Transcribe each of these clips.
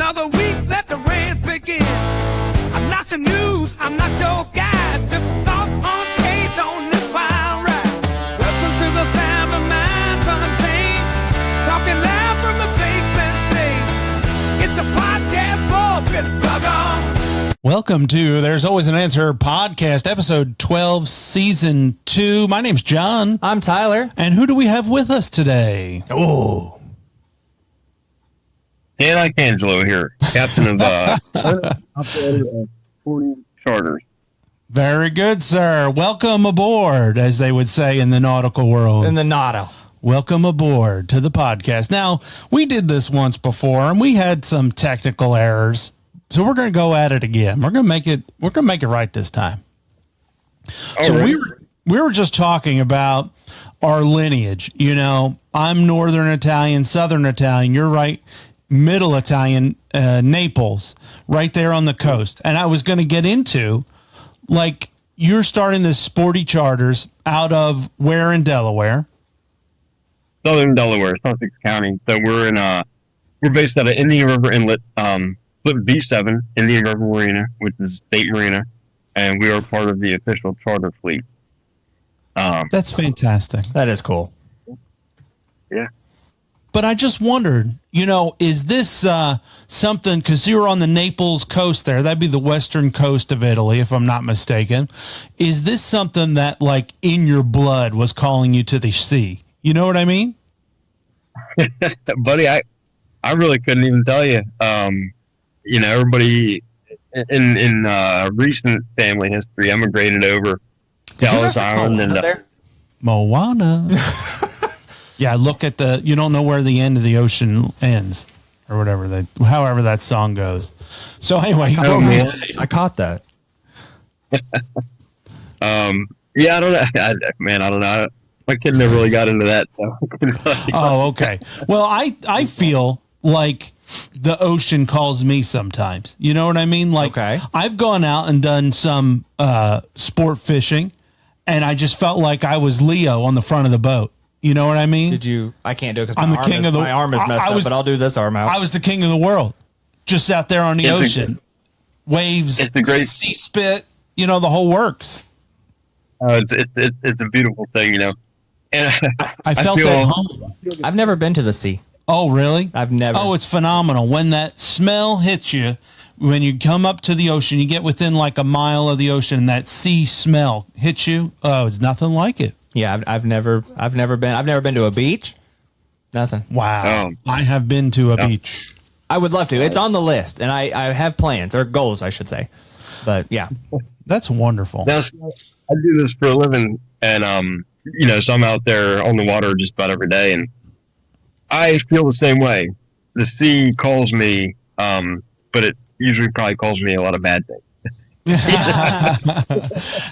Another week, let the rains begin. I'm not your news, I'm not your guide. Just thoughts on taste on this wild ride. Welcome to the sound of Minds Unchained. Talking loud from the basement stage. It's a podcast pulpit, bug on. Welcome to There's Always an Answer podcast, episode 12, season 2. My name's John. I'm Tyler. And who do we have with us today? Oh, Dan Angelo here, captain of Sporty Charters. Very good, sir. Welcome aboard, as they would say in the nautical world. in the Notto. Welcome aboard to the podcast. Now, we did this once before, and we had some technical errors, so we're going to go at it again. We're going to make it right this time. So right. we were just talking about our lineage. You know, I'm Northern Italian, Southern Italian. You're right. Middle Italian, Naples, right there on the coast. And I was going to get into, like, you're starting this Sporty Charters out of where in Delaware? Southern Delaware, Sussex County. So we're based out of Indian River Inlet, Flip V7, Indian River Marina, which is state marina, and we are part of the official charter fleet. That's fantastic. That is cool. Yeah. But I just wondered, you know, is this something, because you're on the Naples coast there, that'd be the western coast of Italy, if I'm not mistaken. Is this something that, like, in your blood was calling you to the sea? You know what I mean? Buddy, I really couldn't even tell you. You know, everybody in recent family history emigrated over to Ellis Island and there? Moana. Yeah, look at you don't know where the end of the ocean ends, or whatever however that song goes. So anyway, I caught that. Yeah, I don't know. I don't know. My kid never really got into that. So. Oh, okay. Well, I feel like the ocean calls me sometimes. You know what I mean? Like, okay. I've gone out and done some sport fishing, and I just felt like I was Leo on the front of the boat. You know what I mean? Did you? I can't do it because I'm the king of the. My arm is messed up, but I'll do this arm out. I was the king of the world, just out there on the ocean, waves, sea spit. You know, the whole works. It's a beautiful thing, you know. And I felt at home. I've never been to the sea. Oh, really? I've never. Oh, it's phenomenal. When that smell hits you, when you come up to the ocean, you get within like a mile of the ocean, and that sea smell hits you. Oh, it's nothing like it. Yeah, I've never been to a beach. Nothing. Wow. I have been to a beach. I would love to. It's on the list, and I have plans or goals, I should say. But yeah, that's wonderful. Now, I do this for a living, and you know, so I'm out there on the water just about every day, and I feel the same way. The sea calls me, but it usually probably calls me a lot of bad things.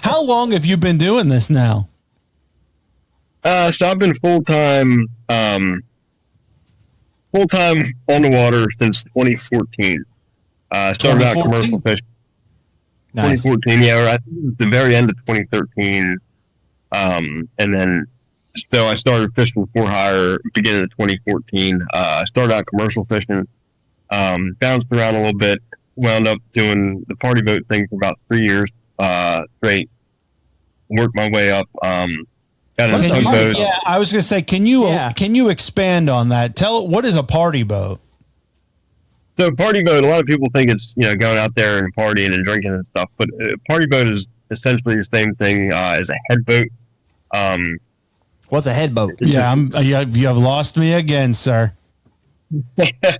How long have you been doing this now? So I've been full-time on the water since 2014. Started out commercial fishing. nice. 2014, yeah, or I think it was the very end of 2013. And then, so I started fishing for hire beginning of 2014. Started out commercial fishing, bounced around a little bit, wound up doing the party boat thing for about 3 years straight. Worked my way up. Got into some boats. Yeah, I was gonna say, can you expand on that? What is a party boat? So party boat, a lot of people think it's, you know, going out there and partying and drinking and stuff, but party boat is essentially the same thing as a head boat. What's a head boat? Yeah, you have lost me again, sir.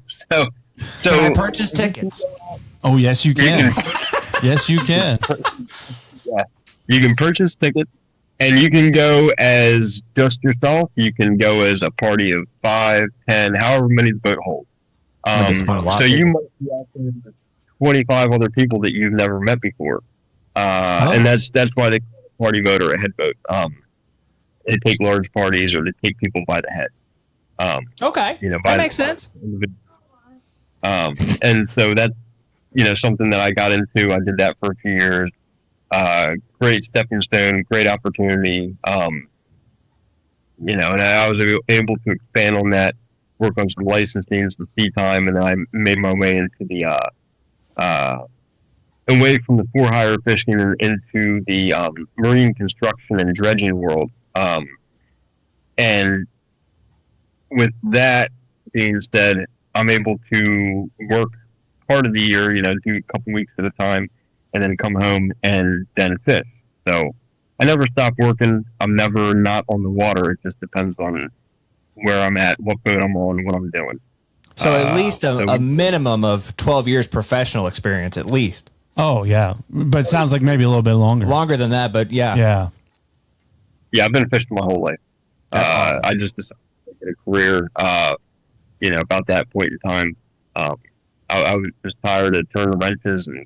So Can I purchase tickets? Oh, yes, you can. Yes, you can. Yeah, you can purchase tickets. And you can go as just yourself. You can go as a party of 5, 10, however many the boat holds. So you might be out there with 25 other people that you've never met before. And that's why they call it a party boat or a head boat. They take large parties or they take people by the head. Okay, you know, that makes sense. And so that's, you know, something that I got into. I did that for a few years. Great stepping stone, great opportunity. You know, and I was able to expand on that work on some licensing, some sea time, and then I made my way into the away from the for hire fishing and into the marine construction and dredging world. And with that being said, I'm able to work part of the year, do a couple weeks at a time, and then come home and then fish. So I never stop working. I'm never not on the water. It just depends on where I'm at, what boat I'm on, what I'm doing. So at least a minimum of 12 years professional experience, at least. Oh, yeah. But it sounds like maybe a little bit longer. Longer than that, but yeah. Yeah. Yeah, I've been fishing my whole life. Awesome. I just decided to get a career, about that point in time. I was just tired of turning wrenches and,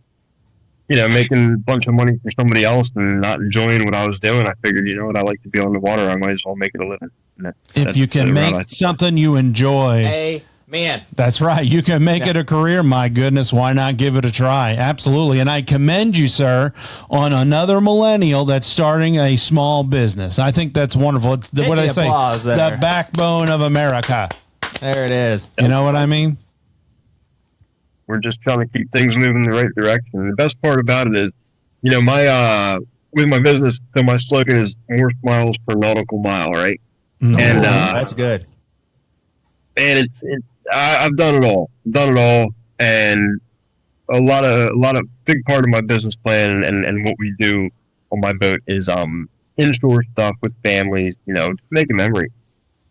making a bunch of money for somebody else and not enjoying what I was doing. I figured, I like to be on the water. I might as well make it a living. If you can make something you enjoy. Hey, man. That's right. You can make it a career. My goodness. Why not give it a try? Absolutely. And I commend you, sir, on another millennial that's starting a small business. I think that's wonderful. It's what I say, the backbone of America. There it is. You know what I mean? We're just trying to keep things moving in the right direction. And the best part about it is, my with my business, so my slogan is more miles per nautical mile, right? Mm-hmm. And that's good. And I've done it all. And a lot of big part of my business plan and what we do on my boat is in-store stuff with families, to make a memory.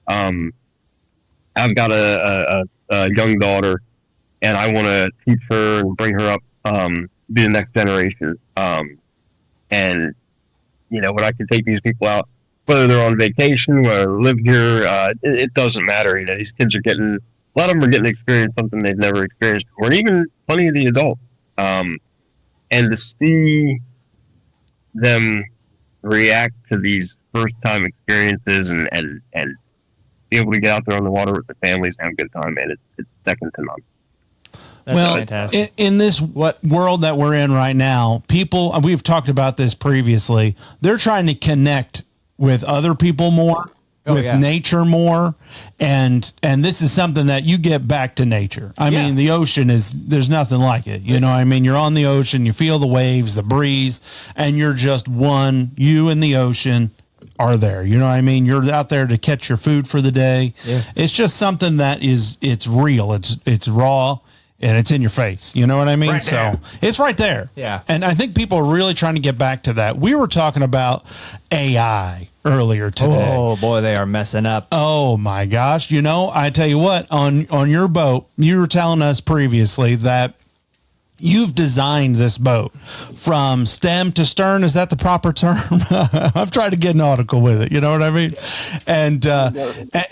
I've got a young daughter, and I want to teach her and bring her up, be the next generation. And when I can take these people out, whether they're on vacation, whether they live here, it doesn't matter. These kids are getting, a lot of them are getting to experience something they've never experienced before, and even plenty of the adults. And to see them react to these first time experiences and be able to get out there on the water with the families and have a good time, man, it's second to none. That's fantastic. In this world that we're in right now, people, we've talked about this previously, they're trying to connect with other people more, nature more, and this is something that you get back to nature. I mean, the ocean there's nothing like it. You know what I mean? You're on the ocean, you feel the waves, the breeze, and you're just one. You and the ocean are there. You know what I mean? You're out there to catch your food for the day. Yeah. It's just something that it's real. It's raw. And it's in your face. You know what I mean? Right there. It's right there. Yeah. And I think people are really trying to get back to that. We were talking about AI earlier today. Oh, boy, they are messing up. Oh, my gosh. I tell you what, on your boat, you were telling us previously that you've designed this boat from stem to stern. Is that the proper term? I've tried to get nautical with it. You know what I mean? And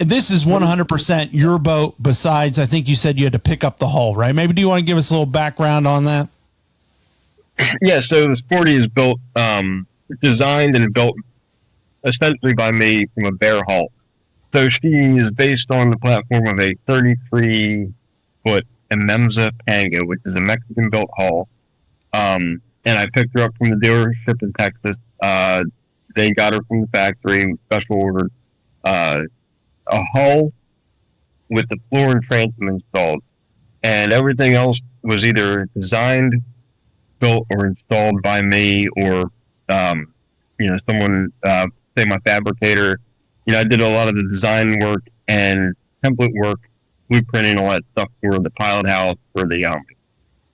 this is 100% your boat. Besides, I think you said you had to pick up the hull, right? Maybe do you want to give us a little background on that? Yeah. So the Sporty is built, designed and built essentially by me from a bare hull. So she is based on the platform of a 33-foot Ememza Pango, which is a Mexican-built hull. And I picked her up from the dealership in Texas. They got her from the factory, special ordered. A hull with the floor and transom installed. And everything else was either designed, built, or installed by me or, someone, say my fabricator. I did a lot of the design work and template work, blueprinting, all that stuff for the pilot house, for the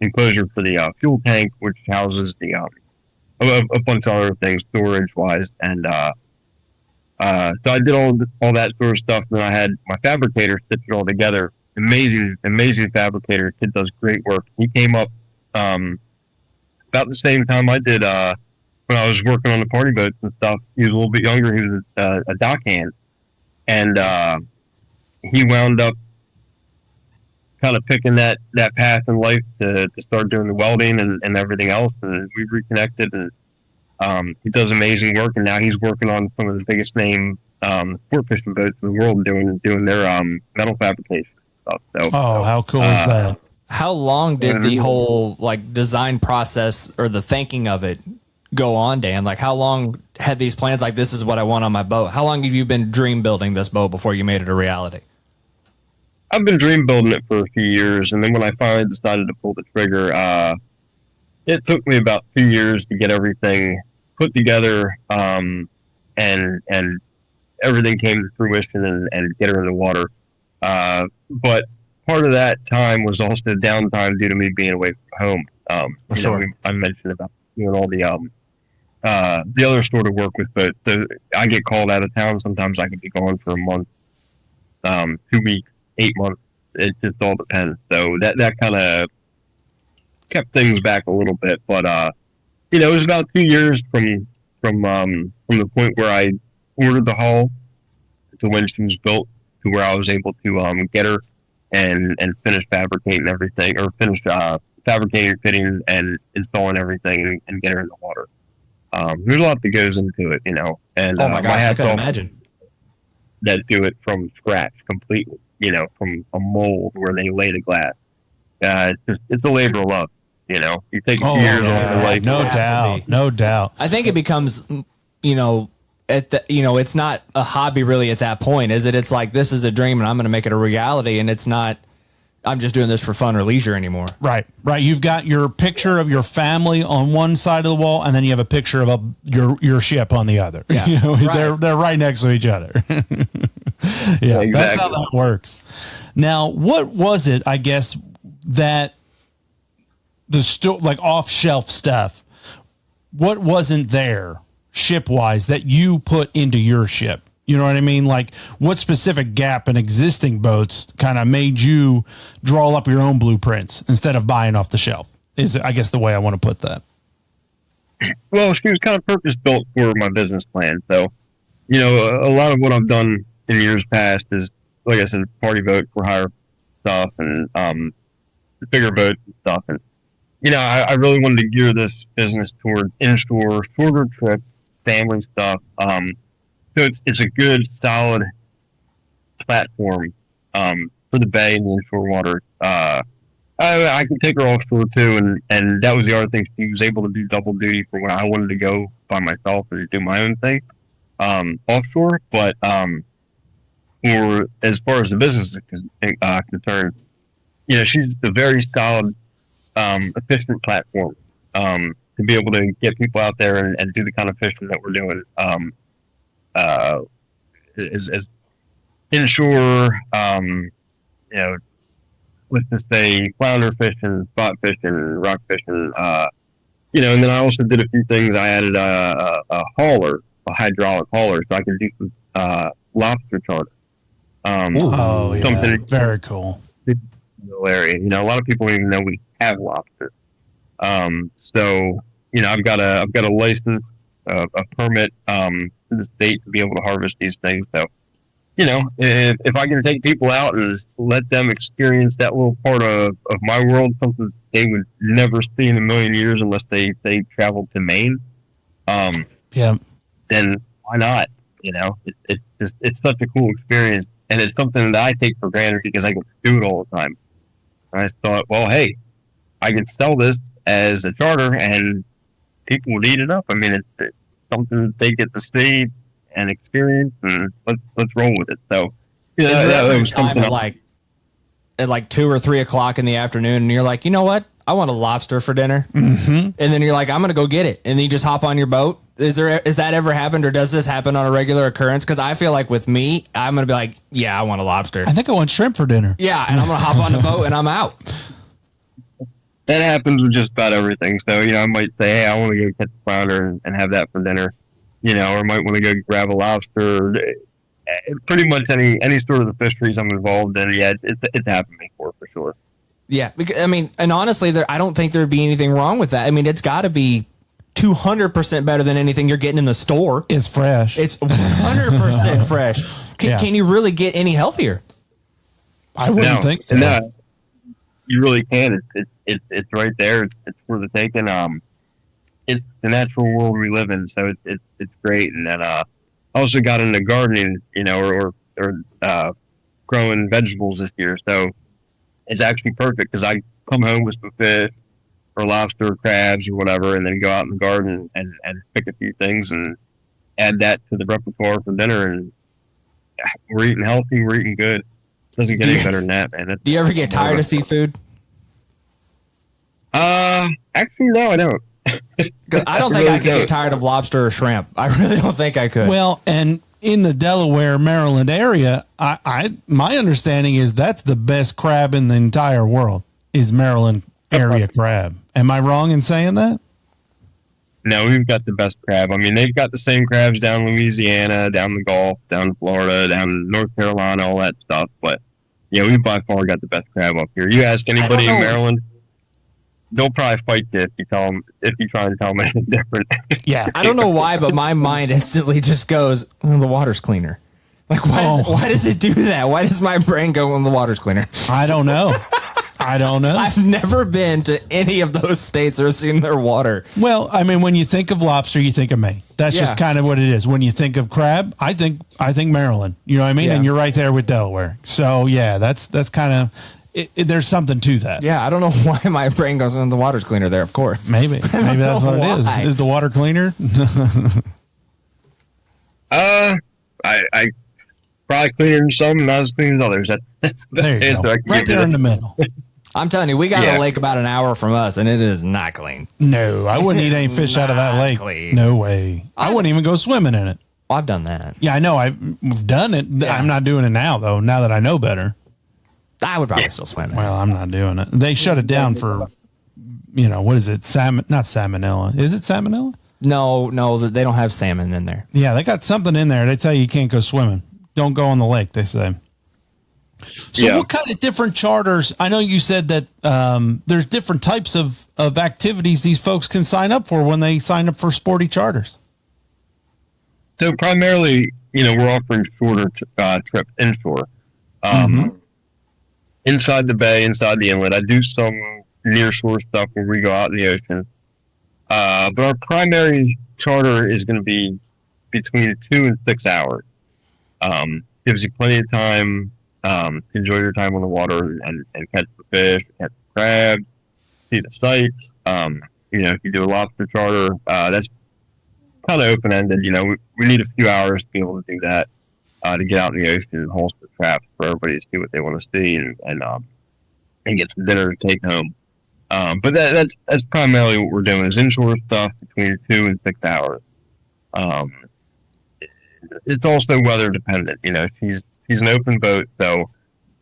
enclosure for the fuel tank, which houses the a bunch of other things storage wise, and so I did all that sort of stuff. And then I had my fabricator stitch it all together. Amazing fabricator. Kid does great work. He came up about the same time I did when I was working on the party boats and stuff. He was a little bit younger. He was a dockhand, and he wound up kind of picking that path in life to start doing the welding and everything else. And we reconnected, and he does amazing work. And now he's working on some of the biggest name sport fishing boats in the world doing their metal fabrication stuff. So, how cool is that? How long did the whole design process or the thinking of it go on, Dan? How long had these plans? This is what I want on my boat. How long have you been dream building this boat before you made it a reality? I've been dream building it for a few years, and then when I finally decided to pull the trigger, it took me about 2 years to get everything put together, and everything came to fruition and get her in the water. But part of that time was also downtime due to me being away from home. I mentioned about doing all the other sort of work with boats. So I get called out of town. Sometimes I can be gone for a month, 2 weeks, 8 months. It just all depends. So that kind of kept things back a little bit. But it was about 2 years from the point where I ordered the hull to when she was built to where I was able to get her and finish fabricating everything, or finish fabricating, fitting, and installing everything and get her in the water. There's a lot that goes into it, And oh my gosh, I can imagine. That do it from scratch completely, from a mold where they lay the glass. It's a labor of love, You take years of your life. No doubt. I think it becomes, it's not a hobby really at that point, is it? It's like, this is a dream and I'm going to make it a reality, and it's not, I'm just doing this for fun or leisure anymore. Right. You've got your picture of your family on one side of the wall, and then you have a picture of your ship on the other. Yeah. Right. They're right next to each other. Yeah, exactly. That's how that works. Now, what was it, I guess, that like off-shelf stuff, what wasn't there ship-wise that you put into your ship? You know what I mean? Like, what specific gap in existing boats kind of made you draw up your own blueprints instead of buying off the shelf? Is, I guess, the way I want to put that. Well, she was kind of purpose-built for my business plan. So, a lot of what I've done in years past is, like I said, party boat for hire stuff and bigger boats and stuff. And, I really wanted to gear this business toward inshore, shorter trips, family stuff. So it's a good, solid platform for the bay and the inshore water. I can take her offshore too, and that was the other thing. She was able to do double duty for when I wanted to go by myself and do my own thing offshore. But for as far as the business is concerned, she's a very solid, efficient platform to be able to get people out there and do the kind of fishing that we're doing. As inshore, let's just say flounder fishing, spot fishing, rock fishing, and then I also did a few things. I added a hauler, a hydraulic hauler, so I can do some lobster charters. Something very cool. Area. A lot of people don't even know we have lobster. So I've got a license, a permit to the state to be able to harvest these things. So, if I can take people out and let them experience that little part of my world, something they would never see in a million years unless they traveled to Maine, then why not? It's such a cool experience, and it's something that I take for granted because I can do it all the time. And I thought, well, hey, I can sell this as a charter, and people would eat it up. I mean, it's something they get to see and experience, and let's roll with it. So, that was something at like 2 or 3 o'clock in the afternoon, and you're like, you know what? I want a lobster for dinner, and then you're like, I'm gonna go get it, and then you just hop on your boat. Is that ever happened, or does this happen on a regular occurrence? Because I feel like with me, I'm gonna be like, yeah, I want a lobster. I think I want shrimp for dinner. Yeah, and I'm gonna hop on the boat and I'm out. That happens with just about everything. So, I might say, hey, I want to go catch a flounder and have that for dinner, or I might want to go grab a lobster. Pretty much any sort of the fisheries I'm involved in, yeah, it's happened before for sure. Yeah, because, and honestly, I don't think there'd be anything wrong with that. I mean, it's got to be 200% better than anything you're getting in the store. It's fresh. It's 100% fresh. Can you really get any healthier? I wouldn't think so. No, you really can. It's right there. It's for the taking. It's the natural world we live in, so it's great. And then I also got into gardening, or growing vegetables this year. So it's actually perfect because I come home with some fish or lobster, or crabs, or whatever, and then go out in the garden and pick a few things and add that to the repertoire for dinner. And we're eating healthy. We're eating good. Doesn't get any better than that, man. Do you ever get tired of seafood? Actually, no, I don't. I don't think I could get tired of lobster or shrimp. I really don't think I could. Well, and in the Delaware, Maryland area, my understanding is that's the best crab in the entire world is Maryland area crab. Am I wrong in saying that? No, we've got the best crab. I mean, they've got the same crabs down Louisiana, down the Gulf, down Florida, down North Carolina, all that stuff. But, we by far got the best crab up here. You ask anybody in Maryland, they'll probably fight you if you try and tell them anything different. Yeah. I don't know why, but my mind instantly just goes, the water's cleaner. Like, why does it do that? Why does my brain go when the water's cleaner? I don't know. I've never been to any of those states or seen their water. Well, I mean, when you think of lobster, you think of me. That's just kind of what it is. When you think of crab, I think Maryland. You know what I mean? Yeah. And you're right there with Delaware. So yeah, that's kind of there's something to that. Yeah, I don't know why my brain goes the water's cleaner there. Of course, maybe that's what it is. Is the water cleaner? I probably cleaner than some, not as clean as others. That's there you go. Right there in the middle. I'm telling you, we got a lake about an hour from us, and it is not clean. No, I wouldn't eat any fish out of that lake. Clean. No way. I wouldn't even go swimming in it. Well, I've done that. Yeah, I know. I've done it. Yeah. I'm not doing it now, though, now that I know better. I would probably still swim in it. Well, I'm not doing it. They shut it down for, what is it? Not salmonella. Is it salmonella? No, they don't have salmon in there. Yeah, they got something in there. They tell you can't go swimming. Don't go on the lake, they say. So what kind of different charters? I know you said that there's different types of activities these folks can sign up for when they sign up for Sporty Charters. So primarily, we're offering shorter trips inshore. Inside the bay, inside the inlet. I do some near shore stuff where we go out in the ocean. But our primary charter is going to be between 2 and 6 hours. Gives you plenty of time to enjoy your time on the water and catch the fish, catch the crabs, see the sights. If you do a lobster charter, that's kind of open-ended. We need a few hours to be able to do that, to get out in the ocean and hoist the traps for everybody to see what they want to see and get some dinner to take home. But that's primarily what we're doing is inshore stuff between 2 and 6 hours. It's also weather dependent. She's an open boat, so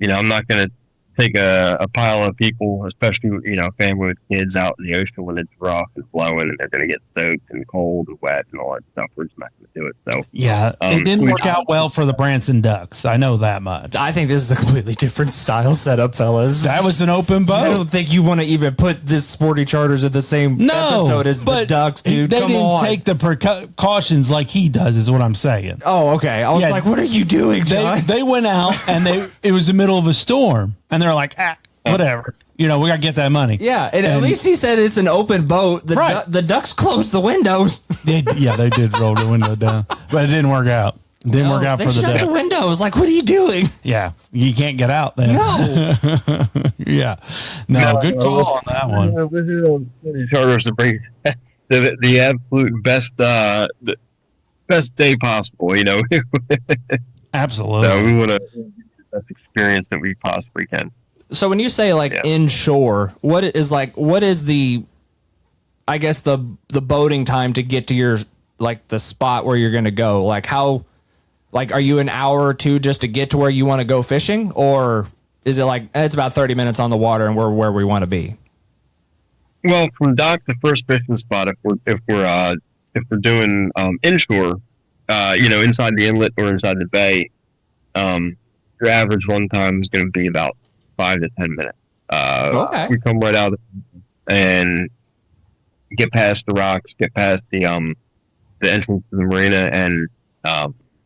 I'm not going to take a pile of people, especially family with kids, out in the ocean when it's rough and blowing, and they're going to get soaked and cold and wet and all that stuff. We're just not going to do it. So yeah, it didn't work out well for the Branson Ducks. I know that much. I think this is a completely different style setup, fellas. That was an open boat. I don't think you want to even put this Sporty Charters at the same episode as the Ducks, dude. They didn't take the precautions like he does, is what I'm saying. Oh, okay. I was like, what are you doing, John? They went out and it was the middle of a storm. And they're like, whatever. We got to get that money. Yeah, and at least he said it's an open boat. The Ducks closed the windows. They did roll the window down. But it didn't work out. It didn't work out for the Ducks. They shut the windows. Like, what are you doing? Yeah, you can't get out then. No. Yeah. No, good call on that one. Charters to bring the absolute best day possible, Absolutely. So we want to best experience that we possibly can. So when you say inshore, what is the I guess the boating time to get to your the spot where you're going to go? Like how are you an hour or two just to get to where you want to go fishing, or is it it's about 30 minutes on the water and we're where we want to be? Well, from dock to first fishing spot, if we're doing inshore, inside the inlet or inside the bay, your average run time is going to be about 5 to 10 minutes. Okay. We come right out and get past the rocks, get past the entrance to the marina, and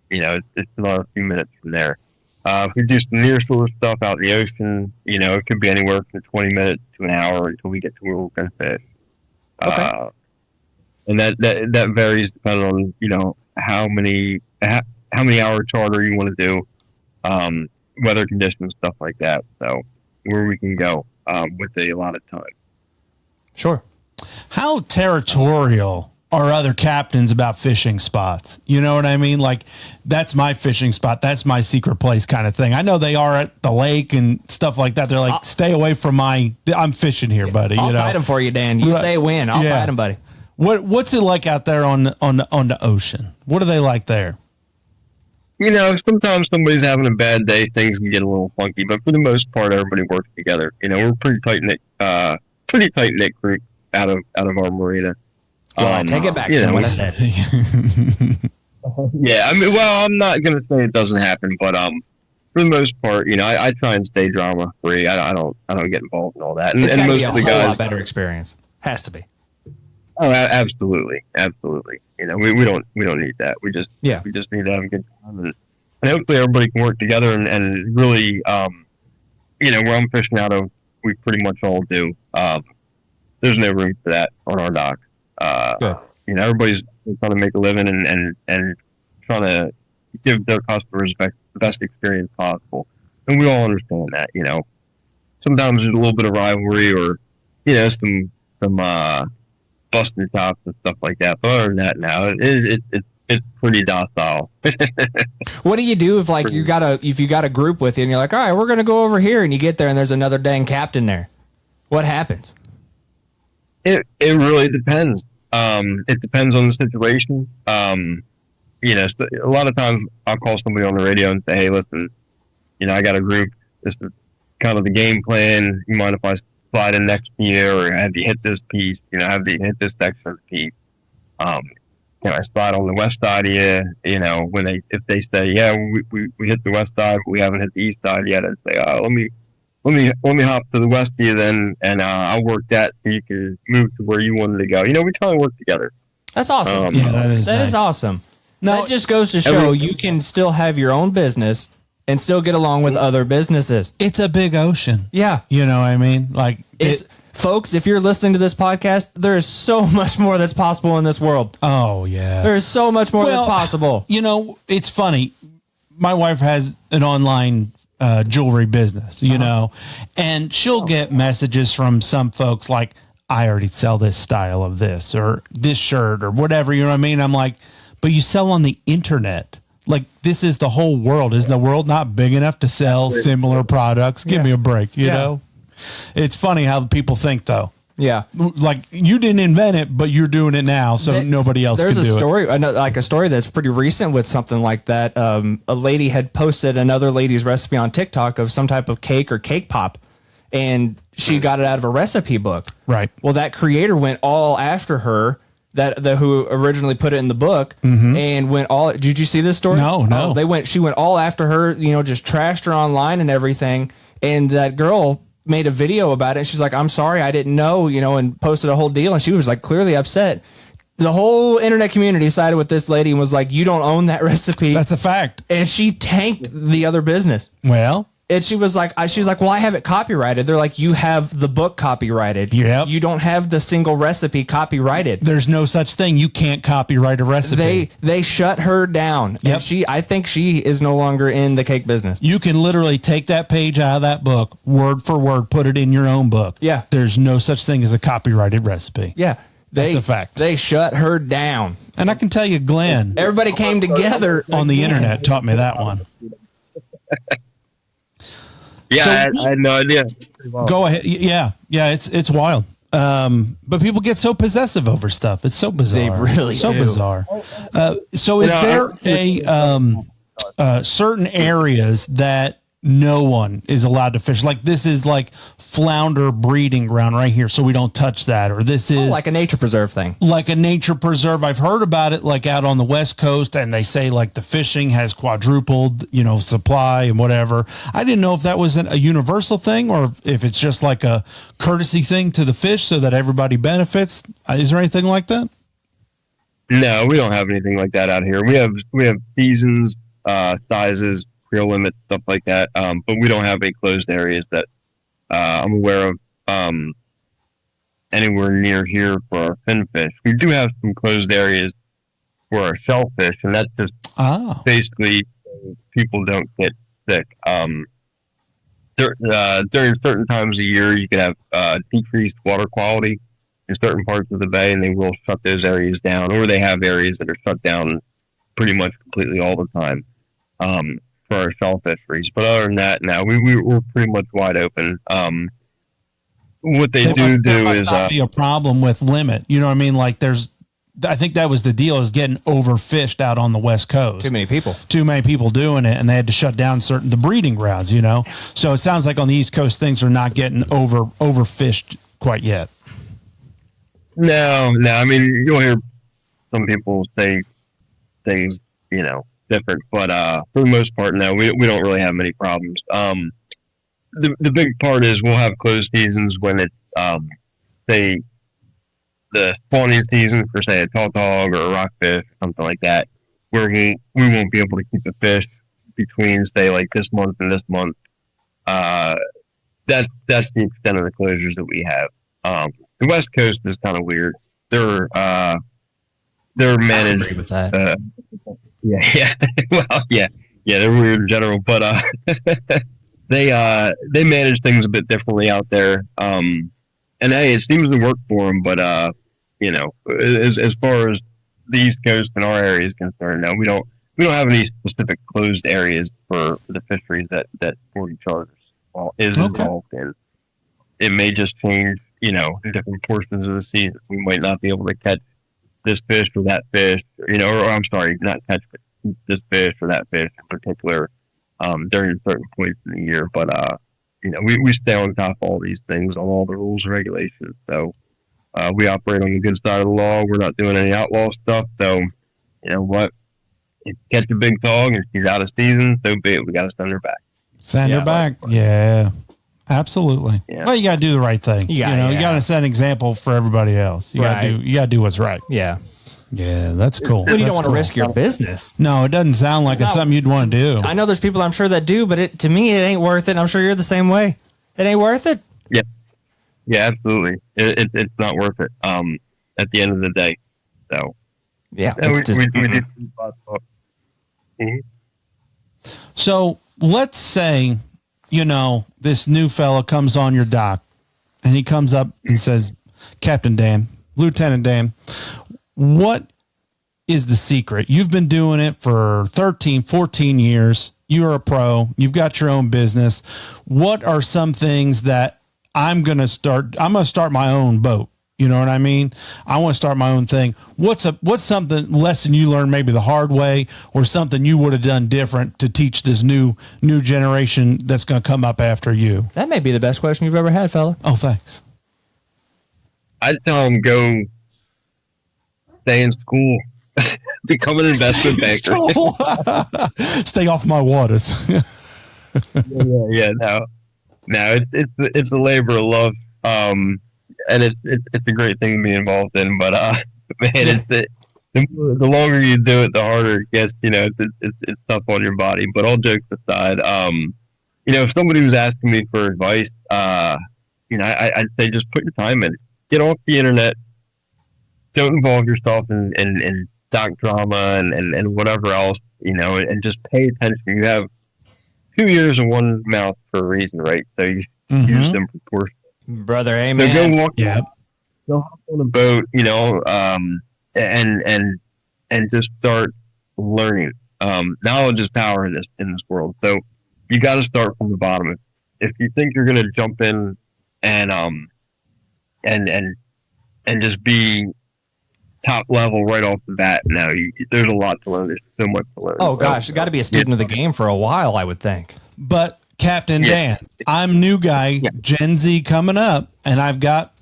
it's another few minutes from there. If we do some near shore stuff out in the ocean, it could be anywhere from 20 minutes to an hour until we get to where we're going to fish. Okay. And that varies depending on how many hour charter you want to do. Weather conditions, stuff like that. So where we can go with a lot of time. Sure. How territorial our other captains about fishing spots. You know what I mean? Like, that's my fishing spot. That's my secret place kind of thing. I know they are at the lake and stuff like that. They're like, stay away from I'm fishing here, buddy. I'll fight them for you, Dan. You say when. I'll fight them, buddy. What's it like out there on the ocean? What are they like there? Sometimes somebody's having a bad day, things can get a little funky, but for the most part, everybody works together. We're a pretty tight knit group out of our marina. Well, take it back to what I said. Yeah, I'm not gonna say it doesn't happen, but for the most part, I try and stay drama free. I don't get involved in all that. And most of the guys, a lot better experience has to be. Oh, absolutely. We don't need that. We just need to have a good time, and hopefully everybody can work together and really, where I'm fishing out of, we pretty much all do. There's no room for that on our dock. Everybody's trying to make a living and trying to give their customers the best experience possible, and we all understand that. Sometimes there's a little bit of rivalry or some busting chops and stuff like that. But other than that, now it's pretty docile. What do you do if you got a group with you and you're like, all right, we're gonna go over here, and you get there and there's another dang captain there? What happens? It really depends. It depends on the situation. A lot of times I'll call somebody on the radio and say, hey, listen, I got a group. This is kind of the game plan. You mind if I slide in next year, or have you hit this piece? Have you hit this section of the piece? Can I slide on the west side of you? If they say, yeah, we hit the west side, but we haven't hit the east side yet, I'd say, let me hop to the west of you then, and I'll work that so you can move to where you wanted to go. We try and work together. That's awesome. That is awesome. No, that just goes to show you can still have your own business and still get along with other businesses. It's a big ocean. Yeah. You know what I mean? Like, folks, if you're listening to this podcast, there is so much more that's possible in this world. Oh, yeah. There is so much more that's possible. It's funny. My wife has an online jewelry business, and she'll get messages from some folks like, I already sell this style of this or this shirt or whatever. You know what I mean? I'm like, but you sell on the internet. Like, this is the whole world. Is the world not big enough to sell similar products? Give me a break, you know? It's funny how people think, though. Yeah. Like, you didn't invent it, but you're doing it now, so nobody else can do it. There's a story that's pretty recent with something like that. A lady had posted another lady's recipe on TikTok of some type of cake or cake pop, and she got it out of a recipe book. Right. Well, that creator went all after her, who originally put it in the book, and went all. Did you see this story? No. She went all after her. Just trashed her online and everything. And that girl made a video about it. And she's like, "I'm sorry, I didn't know," and posted a whole deal. And she was like clearly upset. The whole internet community sided with this lady and was like, "You don't own that recipe." That's a fact. And she tanked the other business. Well. And she was like, well, I have it copyrighted. They're like, you have the book copyrighted. Yep. You don't have the single recipe copyrighted. There's no such thing. You can't copyright a recipe. They shut her down. Yep. And I think she is no longer in the cake business. You can literally take that page out of that book, word for word, put it in your own book. Yeah. There's no such thing as a copyrighted recipe. Yeah. That's a fact. They shut her down. And I can tell you, Glenn. Everybody came together on the internet taught me that one. Yeah, I had no idea. Go ahead. Yeah, it's wild. But people get so possessive over stuff. It's so bizarre. They really so do. Bizarre. So is there certain areas that no one is allowed to fish? Like, this is like flounder breeding ground right here, so we don't touch that. Or this is like a nature preserve thing. Like a nature preserve. I've heard about it like out on the West Coast, and they say like the fishing has quadrupled, supply and whatever. I didn't know if that was a universal thing or if it's just like a courtesy thing to the fish so that everybody benefits. Is there anything like that? No, we don't have anything like that out here. We have seasons, sizes, creel limits, stuff like that. But we don't have any closed areas that I'm aware of anywhere near here for our finfish. We do have some closed areas for our shellfish, and that's just basically so people don't get sick. During certain times of year, you can have decreased water quality, in certain parts of the bay, and they will shut those areas down, or they have areas that are shut down pretty much completely all the time for our shellfish fisheries. But other than that, now we're pretty much wide open. What they do is not be a problem with limit. You know what I mean? Like I think that was the deal, is getting overfished out on the West Coast. Too many people doing it, and they had to shut down the breeding grounds, you know? So it sounds like on the East Coast, things are not getting overfished quite yet. No. I mean, you'll hear some people say things, you know, different, but for the most part, no, we don't really have many problems. The big part is we'll have closed seasons when it's say the spawning season for, say, a tautog or a rockfish or something like that, where we won't be able to keep the fish between, say, like this month and this month. That's the extent of the closures that we have. The West Coast is kind of weird. They're managed. I agree with that. Yeah. Well, yeah, they're weird in general, but they manage things a bit differently out there. And hey, it seems to work for them, but you know, as far as the East Coast and our area is concerned, no, we don't have any specific closed areas for the fisheries that Sporty Charters is involved in. It may just change, you know, in different portions of the season. We might not be able to catch this fish or that fish, you know, or I'm sorry, not catch this fish or that fish in particular during certain points in the year. But you know, we stay on top of all these things, on all the rules and regulations. So we operate on the good side of the law. We're not doing any outlaw stuff. So you know what? If you catch a big dog and she's out of season, so be it. We got to send her back. Send her back. Yeah. Absolutely. Yeah. Well, you got to do the right thing. You got to set an example for everybody else. You got to do what's right. Yeah. Yeah, that's cool. Well, you don't want to risk your business. No, it doesn't sound like it's something you'd want to do. I know there's people I'm sure that do, but to me, it ain't worth it. I'm sure you're the same way. It ain't worth it. Yeah. Yeah, absolutely. It's not worth it. At the end of the day. So. Yeah. We do. So let's say, you know, this new fella comes on your dock and he comes up and says, Captain Dan, Lieutenant Dan, what is the secret? You've been doing it for 13, 14 years. You're a pro. You've got your own business. What are some things that I'm going to start? I'm going to start my own boat. You know what I mean? I want to start my own thing. What's something lesson you learned maybe the hard way, or something you would have done different to teach this new generation that's going to come up after you? That may be the best question you've ever had, fella. Oh, thanks. I'd tell them go stay in school, become an investment banker. Stay off my waters. yeah, no, it's a labor of love. And it's a great thing to be involved in, but man, the longer you do it, the harder it gets. You know, it's tough on your body. But all jokes aside, you know, if somebody was asking me for advice, you know, I'd say just put your time in. Get off the internet. Don't involve yourself in doc drama and whatever else. You know, and just pay attention. You have 2 ears and one mouth for a reason, right? So you use them proportionally. Brother, amen. So go walk, go hop on a boat, you know, and just start learning. Knowledge is power in this world. So you got to start from the bottom. If you think you're going to jump in and just be top level right off the bat, no, there's a lot to learn. There's so much to learn. Oh gosh, you got to be a student of the game for a while, I would think. But Captain Dan, I'm new guy, Gen Z coming up, and I got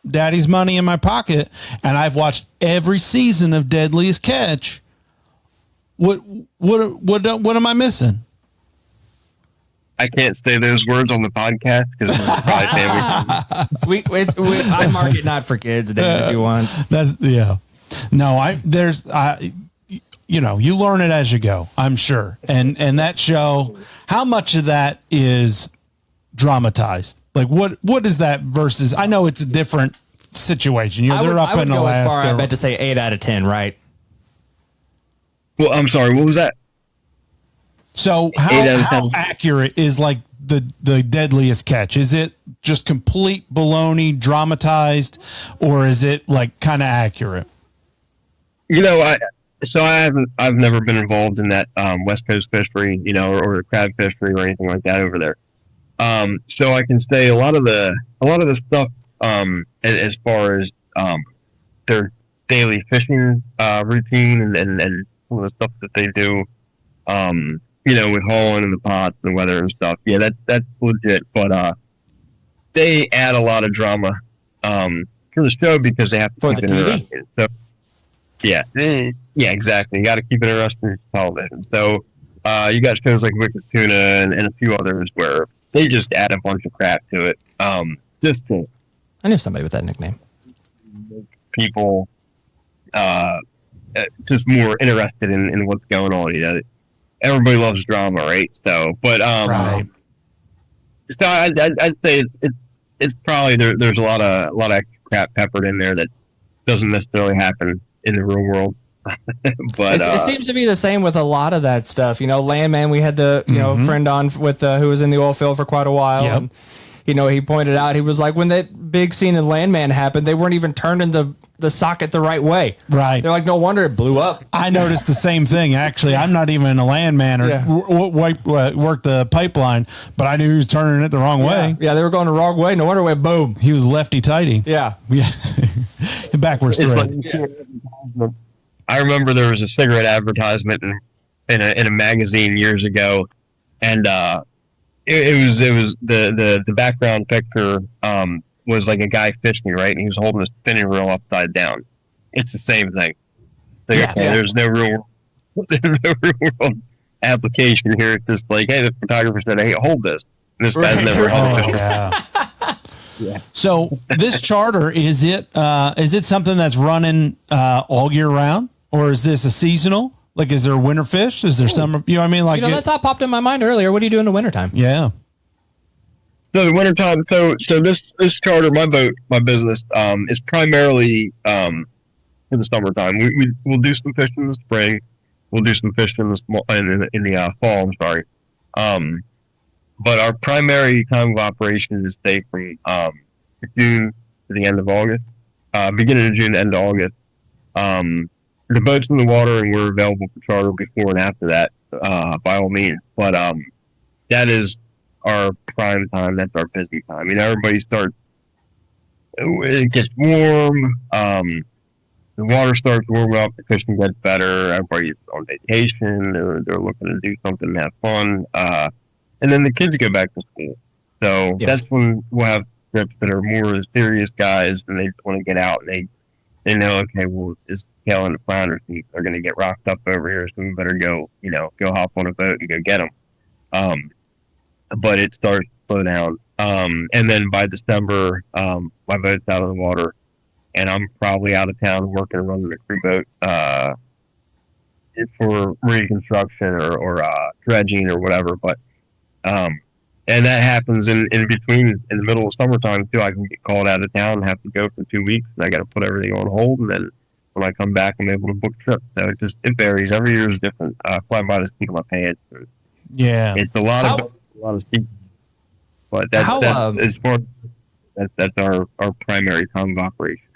daddy's money in my pocket, and I've watched every season of Deadliest Catch. What am I missing? I can't say those words on the podcast because it's probably family. I mark it not for kids, Dan, if you want. You know, you learn it as you go, I'm sure. And that show, how much of that is dramatized? Like what is that versus? I know it's a different situation. You know, they're up in Alaska. I bet to say 8 out of 10, right? Well, I'm sorry. What was that? So how accurate is like the deadliest catch? Is it just complete baloney, dramatized, or is it like kind of accurate? I've never been involved in that West Coast fishery, or the crab fishery or anything like that over there. So I can say a lot of the stuff as far as their daily fishing routine and some of the stuff that they do, with hauling and the pots and the weather and stuff. Yeah, that's legit. But they add a lot of drama for the show because they have to keep it interesting. So yeah, exactly. You got to keep it interesting for television. So you got shows like Wicked Tuna and a few others where they just add a bunch of crap to it. Just to I knew somebody with that nickname. People just more interested in what's going on. Everybody loves drama, right? So, but right. So I'd say it's probably there's a lot of extra crap peppered in there that doesn't necessarily happen in the real world. But it seems to be the same with a lot of that stuff. Landman, we had the friend on with who was in the oil field for quite a while. Yep. And, he pointed out, he was like, when that big scene in Landman happened, they weren't even turning the socket the right way. Right. They're like, no wonder it blew up. I noticed the same thing. Actually, I'm not even a landman or work the pipeline, but I knew he was turning it the wrong way. Yeah, they were going the wrong way. No wonder it went boom. He was lefty tighty. Yeah. Backwards thread. I remember there was a cigarette advertisement in a magazine years ago, and it was the background picture was like a guy fishing, right, and he was holding a spinning reel upside down. It's the same thing. So, there's no real world application here. It's just like, hey, the photographer said, hey, hold this. And this guy's never held it. Yeah. So this charter, is it something that's running all year round, or is this a seasonal? Like, is there winter fish? Is there summer? You know what I mean? Like, that thought popped in my mind earlier. What do you do in the wintertime? Yeah. So the wintertime, so this charter, my business, is primarily for the summertime. We'll do some fishing in the spring. We'll do some fishing in the fall. I'm sorry. But our primary time of operation is stay from June to the end of August, beginning of June to end of August. The boat's in the water and we're available for charter before and after that, by all means. But that is our prime time. That's our busy time. Everybody starts. It gets warm. The water starts to warm up. The fishing gets better. Everybody's on vacation. They're looking to do something and have fun. And then the kids go back to school. So that's when we'll have trips that are more serious guys and they want to get out and they know, okay, well, it's tail and the flounders and they're going to get rocked up over here, so we better go hop on a boat and go get them. But it starts to slow down. And then by December, my boat's out of the water and I'm probably out of town working and running a crew boat for reconstruction or dredging or whatever. But and that happens in between, in the middle of summertime too. I can get called out of town and have to go for 2 weeks, and I got to put everything on hold. And then when I come back, I'm able to book trips. So it varies. Every year is different. Fly by the seat of my pants. It's a lot of seats. But that's as far that's our primary time of operation.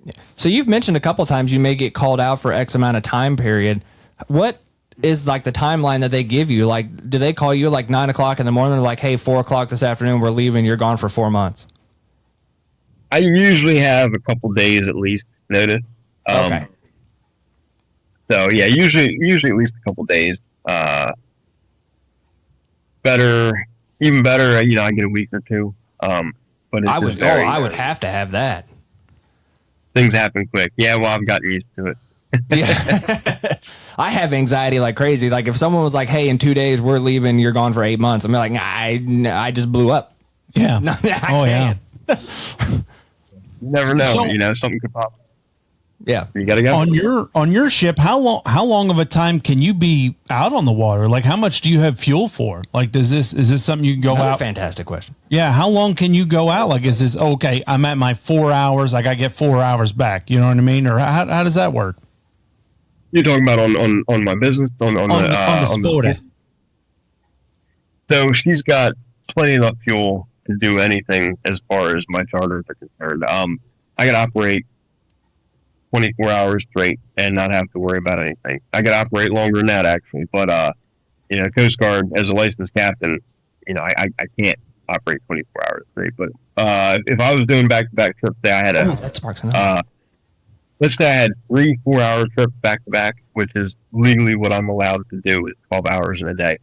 Yeah. So you've mentioned a couple times you may get called out for X amount of time period. What is like the timeline that they give you? Like, do they call you like 9 o'clock in the morning? They're like, hey, 4 o'clock this afternoon, we're leaving. You're gone for 4 months. I usually have a couple days at least notice. Okay. So yeah, usually at least a couple days. Even better, I get a week or two. But I would have to have that. Things happen quick. Yeah, well, I've gotten used to it. Yeah. I have anxiety like crazy. Like if someone was like, hey, in 2 days we're leaving, you're gone for 8 months, I'm like, I just blew up. Yeah. No, yeah. You never know. Something could pop. Yeah. You gotta go. On your ship, how long of a time can you be out on the water? Like how much do you have fuel for? Like is this something you can go out? Fantastic question. Yeah, how long can you go out? Like is this okay, I'm at my 4 hours, I gotta get 4 hours back, you know what I mean? Or how does that work? You're talking about on my business on the Sporty. So she's got plenty enough fuel to do anything as far as my charters are concerned. I can operate 24 hours straight and not have to worry about anything. I could operate longer than that, actually. But, Coast Guard, as a licensed captain, I can't operate 24 hours straight. But if I was doing back-to-back trips, say I had let's say I had 3 4-hour trips back-to-back, which is legally what I'm allowed to do is 12 hours in a day.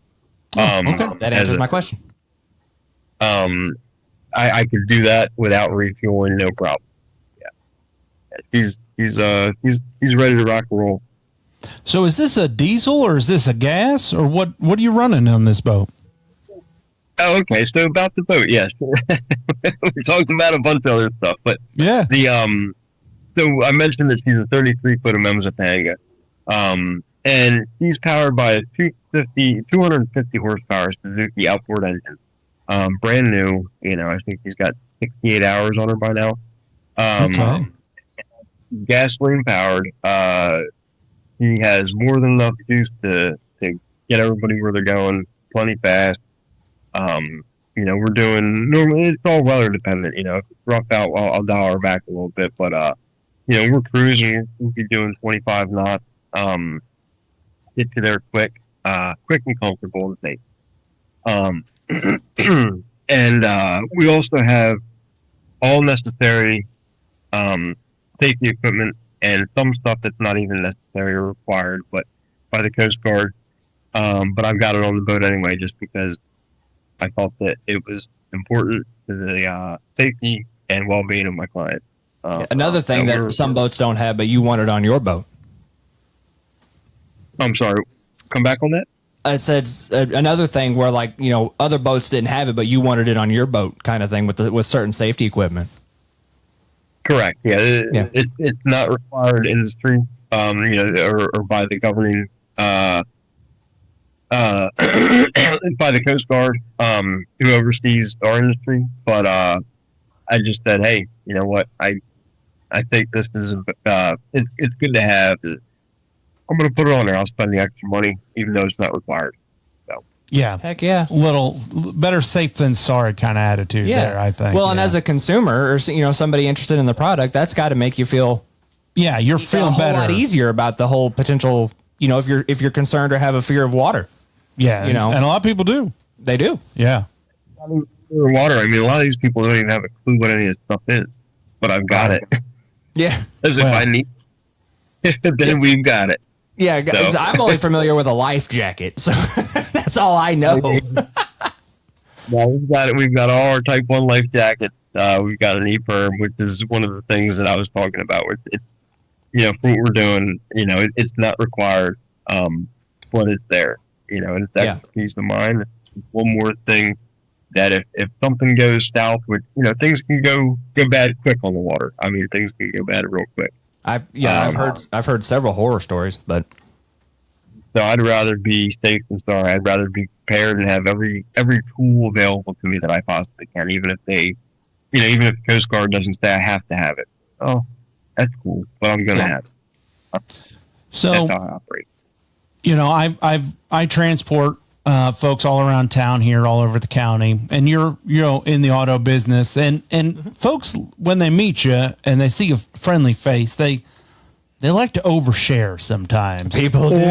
Okay. That answers my question. I could do that without refueling, no problem. Yeah, he's ready to rock and roll. So is this a diesel or is this a gas or what are you running on this boat? Oh, okay. So about the boat, yes. We talked about a bunch of other stuff, but yeah, so I mentioned that she's a 33-foot Imemza Panga, and she's powered by a 250 horsepower Suzuki outboard engine. Brand new, I think she's got 68 hours on her by now. Okay. Gasoline powered. He has more than enough juice to get everybody where they're going plenty fast. We're doing normally it's all weather dependent. If it's rough out, I'll dial her back a little bit, but we're cruising. We'll be doing 25 knots. Get you there quick and comfortable and safe. And we also have all necessary safety equipment and some stuff that's not even necessary or required, but by the Coast Guard. But I've got it on the boat anyway, just because I thought that it was important to the safety and well-being of my client. Another thing that some boats don't have, but you want it on your boat. I'm sorry. Come back on that? I said another thing where, other boats didn't have it, but you wanted it on your boat, kind of thing with certain safety equipment. Correct. Yeah, it's not required industry, or by the governing, by the Coast Guard, who oversees our industry. But I just said, hey, you know what? I think this is it's good to have. I'm going to put it on there. I'll spend the extra money, even though it's not required. So yeah, heck yeah, little better safe than sorry kind of attitude there. I think. Well, and as a consumer or somebody interested in the product, that's got to make you feel. Yeah, you're feeling a better. Lot easier about the whole potential. If you're concerned or have a fear of water. Yeah, and a lot of people do. They do. Yeah. Water. I mean, a lot of these people don't even have a clue what any of this stuff is, but I've got it. Yeah. As if I need. Then we've got it. Yeah, so. I'm only familiar with a life jacket, so that's all I know. Well, we've got it. We've got all our Type 1 life jackets. We've got an E-Perm, which is one of the things that I was talking about. It's for what we're doing, it's not required, but it's there. And it's extra peace of mind. It's one more thing that if something goes south, which things can go bad quick on the water. I mean, things can go bad real quick. I've heard several horror stories, but so I'd rather be safe than sorry. I'd rather be prepared and have every tool available to me that I possibly can, even if even if the Coast Guard doesn't say I have to have it. Oh, that's cool, but I'm gonna have it. So that's how I operate. I transport folks all around town here, all over the county, and you're in the auto business, and folks, when they meet you and they see a friendly face, they like to overshare sometimes. People do.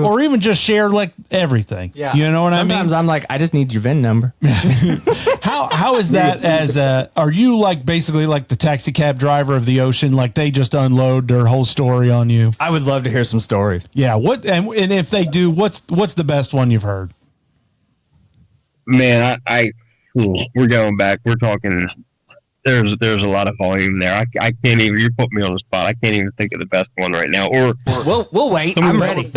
Or even just share like everything. Yeah. You know what I mean? Sometimes I'm like, I just need your VIN number. How is that are you like basically like the taxi cab driver of the ocean? Like they just unload their whole story on you? I would love to hear some stories. Yeah. And if they do, what's the best one you've heard? Man, we're going back. We're talking. There's a lot of volume there. I can't even. You put me on the spot. I can't even think of the best one right now. Or we'll wait. I'm ready.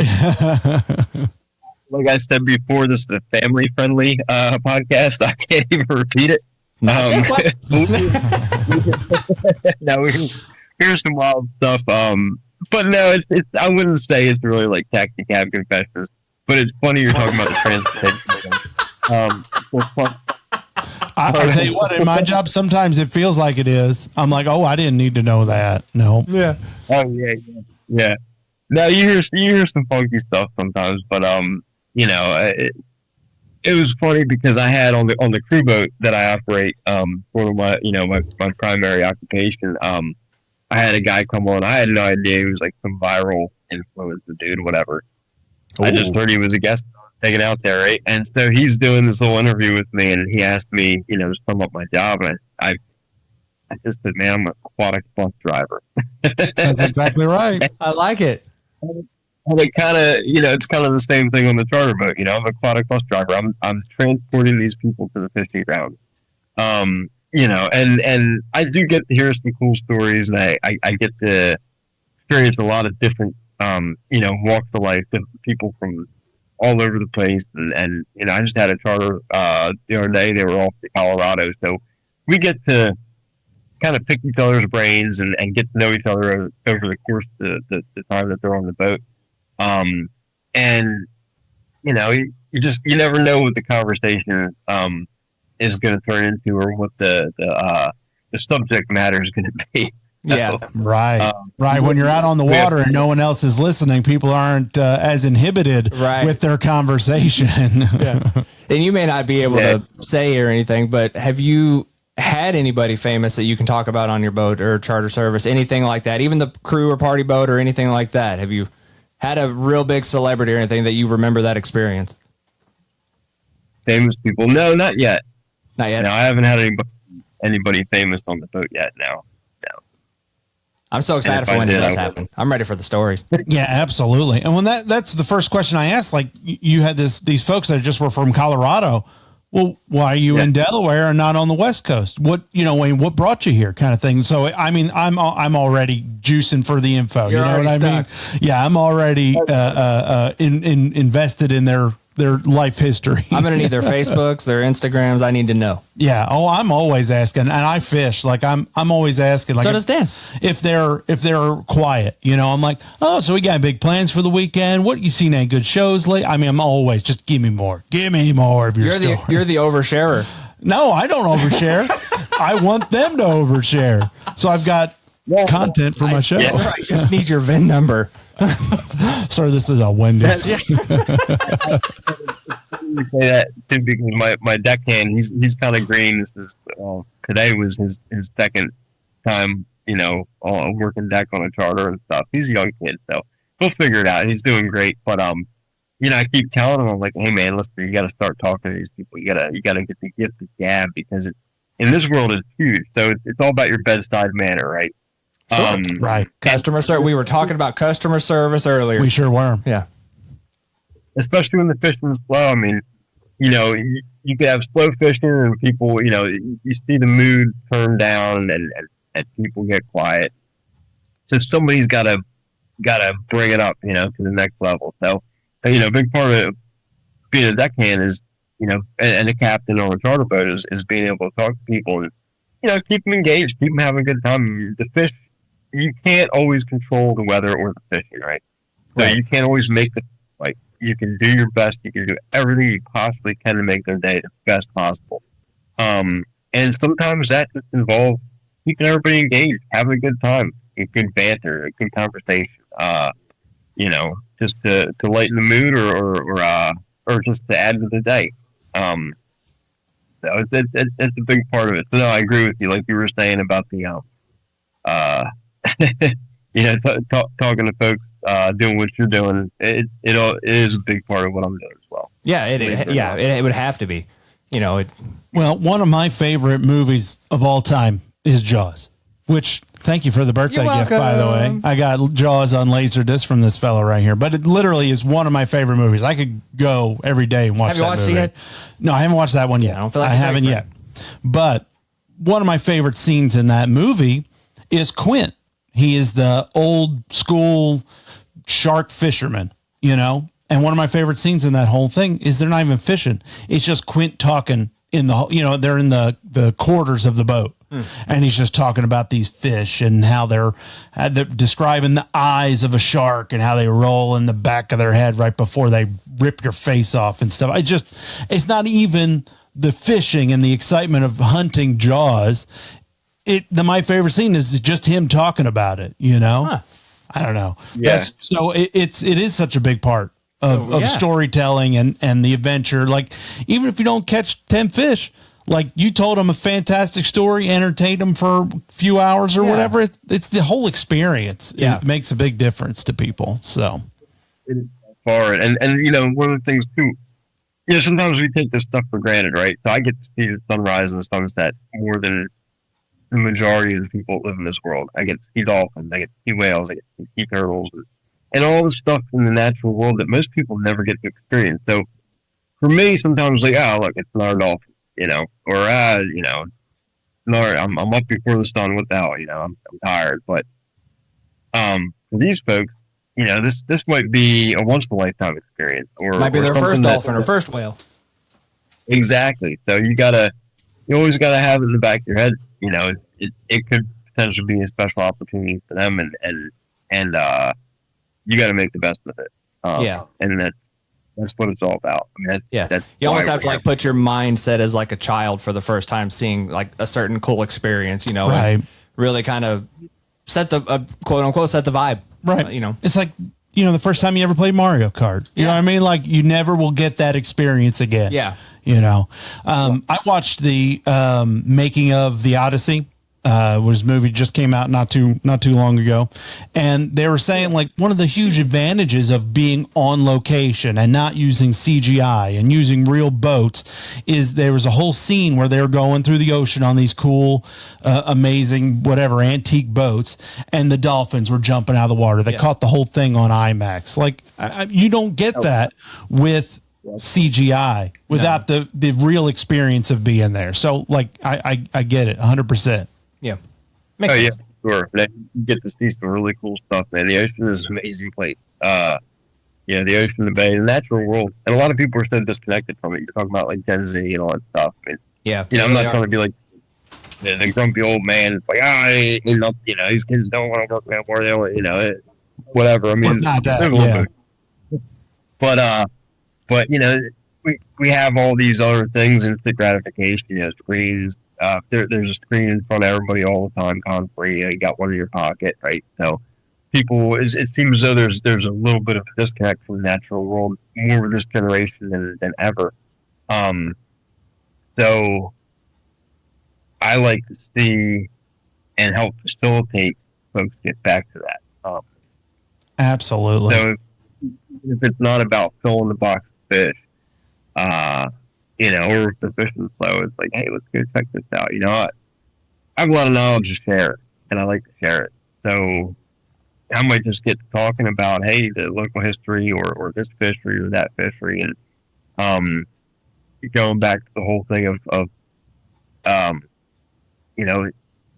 Like I said before, this is a family friendly podcast. I can't even repeat it. Now here's some wild stuff. But no, it's. I wouldn't say it's really like taxi cab confessions. But it's funny you're talking about the transportation. I'll tell you what, in my job, sometimes it feels like it is. I'm like, oh, I didn't need to know that. No. Yeah. Oh, yeah. No, you hear some funky stuff sometimes, but, it was funny because I had on the crew boat that I operate, one of my, my primary occupation. I had a guy come on. I had no idea he was like some viral influencer dude, whatever. Ooh. I just heard he was a guest taken out there, right? And so he's doing this little interview with me, and he asked me, to sum up my job, and I just said, man, I'm an aquatic bus driver. That's exactly right. I like it. And it kind of, it's kind of the same thing on the charter boat. I'm an aquatic bus driver. I'm transporting these people to the fishing ground. And I do get to hear some cool stories, and I get to experience a lot of different, walks of life, different people from all over the place. And I just had a charter the other day. They were off to Colorado, so we get to kind of pick each other's brains and get to know each other over the course of the time that they're on the boat. And you never know what the conversation is going to turn into, or what the subject matter is going to be. Yeah, right. When you're out on the water and no one else is listening, people aren't as inhibited with their conversation. Yeah. And you may not be able to say or anything, but have you had anybody famous that you can talk about on your boat or charter service, anything like that, even the crew or party boat or anything like that? Have you had a real big celebrity or anything that you remember that experience? Famous people? No, not yet. Not yet. No, I haven't had anybody famous on the boat yet. No. I'm so excited for when it does happen. I'm ready for the stories. Yeah, absolutely. And when that's the first question I asked, like, you had these folks that just were from Colorado. Well, why are you in Delaware and not on the West Coast? What, Wayne, what brought you here, kind of thing? So, I mean, I'm already juicing for the info. You're, you know what I mean? Yeah, I'm already invested in their life history. I'm going to need their Facebooks, their Instagrams. I need to know. Yeah. Oh, I'm always asking, and I fish. Like I'm always asking. Like, so does Dan. If they're quiet, I'm like, oh, so we got big plans for the weekend. What, you seen any good shows lately? I mean, I'm always just give me more of your story. You're the oversharer. No, I don't overshare. I want them to overshare. So I've got content for my show. I just need your VIN number. Sorry, this is a Wendy's. You say that too, because my deckhand, he's kind of green. This is today was his second time, working deck on a charter and stuff. He's a young kid, so he'll figure it out. He's doing great, but I keep telling him, I'm like, hey man, listen, you got to start talking to these people. You gotta get the gift of gab, because in this world it's huge. So it's all about your bedside manner, right? Sure. Right. Customer service. We were talking about customer service earlier. We sure were. Yeah. Especially when the fishing's slow. I mean, you could have slow fishing and people, you see the mood turn down and people get quiet. So somebody's got to bring it up, to the next level. So, a big part of being a deckhand is, and a captain on a charter boat is being able to talk to people and, keep them engaged, keep them having a good time. The fish, you can't always control the weather or the fishing, right? So you can't always make you can do your best. You can do everything you possibly can to make their day the best possible. And sometimes that just involves keeping everybody engaged, having a good time, a good banter, a good conversation. Just to lighten the mood or just to add to the day. So it's a big part of it. So no, I agree with you. Like you were saying about the talking to folks, doing what you're doing, it is a big part of what I'm doing as well. Yeah, it would have to be. Well, one of my favorite movies of all time is Jaws, which, thank you for the birthday gift, by the way. I got Jaws on Laserdisc from this fellow right here, but it literally is one of my favorite movies. I could go every day and watch that movie. Have you watched it yet? No, I haven't watched that one yet. I haven't yet. But one of my favorite scenes in that movie is Quint. He is the old school shark fisherman, and one of my favorite scenes in that whole thing is they're not even fishing. It's just Quint talking in the, they're in the quarters of the boat. And he's just talking about these fish and how they're describing the eyes of a shark and how they roll in the back of their head right before they rip your face off and stuff. It's not even the fishing and the excitement of hunting Jaws. My favorite scene is just him talking about it, Huh. I don't know. Yeah. So it is such a big part of storytelling and the adventure. Like, even if you don't catch 10 fish, like you told them a fantastic story, entertained them for a few hours or whatever. It's the whole experience. Yeah. It makes a big difference to people. So it is far. And one of the things too, sometimes we take this stuff for granted, right? So I get to see the sunrise and the sunset more than the majority of the people that live in this world. I get to see dolphins, I get to see whales, I get to see turtles, and all the stuff in the natural world that most people never get to experience. So for me, sometimes like, oh, look, it's another dolphin, or I'm up before the sun. What the hell, I'm tired. But for these folks, this might be a once in a lifetime experience, or might be their first dolphin or first whale. Exactly. So you always gotta have it in the back of your head. It could potentially be a special opportunity for them, and you got to make the best of it. And that's what it's all about. I mean, that's you almost have to like put your mindset as like a child for the first time, seeing like a certain cool experience. Right. And really kind of set the quote unquote set the vibe. Right. It's like the first time you ever played Mario Kart. You know what I mean? Like you never will get that experience again. Yeah. I watched the making of the Odyssey. Was movie just came out not too long ago, and they were saying like one of the huge advantages of being on location and not using CGI and using real boats is there was a whole scene where they were going through the ocean on these cool, amazing, whatever antique boats, and the dolphins were jumping out of the water. They caught the whole thing on IMAX. Like you don't get that with CGI without the real experience of being there. So like I get it 100%. Yeah. Makes sense. Yeah, sure. You get to see some really cool stuff, man. The ocean is an amazing place. The ocean, the bay, the natural world. And a lot of people are so disconnected from it. You're talking about like Gen Z and all that stuff. I mean, I'm not trying to be like the grumpy old man. It's like, these kids don't want to work no more. They don't, whatever. I mean, it's not that, But we have all these other things, instant gratification, screens. There's a screen in front of everybody all the time, constantly. You got one in your pocket, right? So people, it seems as though there's a little bit of a disconnect from the natural world more with this generation than ever. So I like to see and help facilitate folks get back to that. Absolutely. So if it's not about filling the box of fish, or if the fishing slow, it's like, hey, let's go check this out. I have a lot of knowledge to share, and I like to share it. So I might just get to talking about, hey, the local history or this fishery or that fishery, and going back to the whole thing of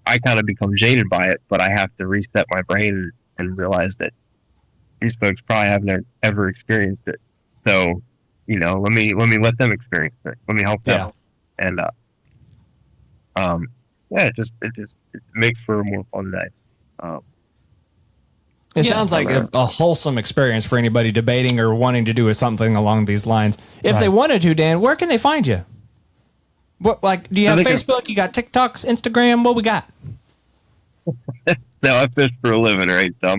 I kind of become jaded by it, but I have to reset my brain and realize that these folks probably haven't ever experienced it. So let me let them experience it. Let me help them. And it makes for a more fun day. It sounds like a wholesome experience for anybody debating or wanting to do something along these lines. If they wanted to, Dan, where can they find you? Do you have Facebook? You got TikToks, Instagram? What we got? No, I fish for a living, right? So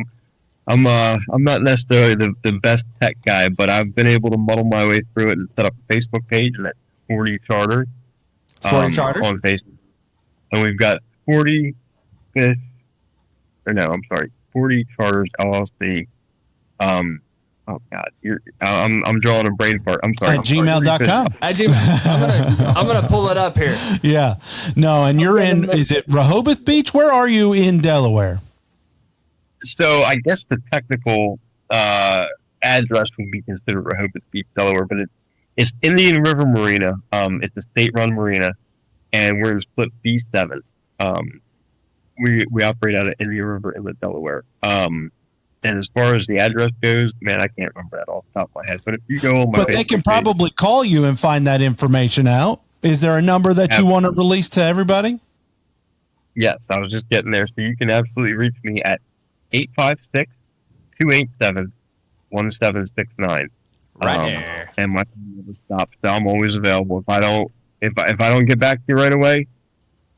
I'm not necessarily the best tech guy, but I've been able to muddle my way through it and set up a Facebook page, and that's Sporty Charters. Sporty Charters on Facebook, and we've got Sporty Charters LLC. Oh God, I'm drawing a brain fart. I'm sorry. At gmail.com. At Gmail. I'm gonna pull it up here. Yeah, no, and you're in. Is it Rehoboth Beach? Where are you in Delaware? So I guess the technical address would be considered Rehoboth Beach, Delaware, but it's Indian River Marina. It's a state-run marina, and we're in split B7. We operate out of Indian River Inlet, Delaware. And as far as the address goes, man, I can't remember that off the top of my head. But if you go on my But they can probably call you and find that information out. Is there a number that you want to release to everybody? Yes, I was just getting there. So you can absolutely reach me at 856-287-1769. Right there. And my phone never stops. So I'm always available. If I don't get back to you right away,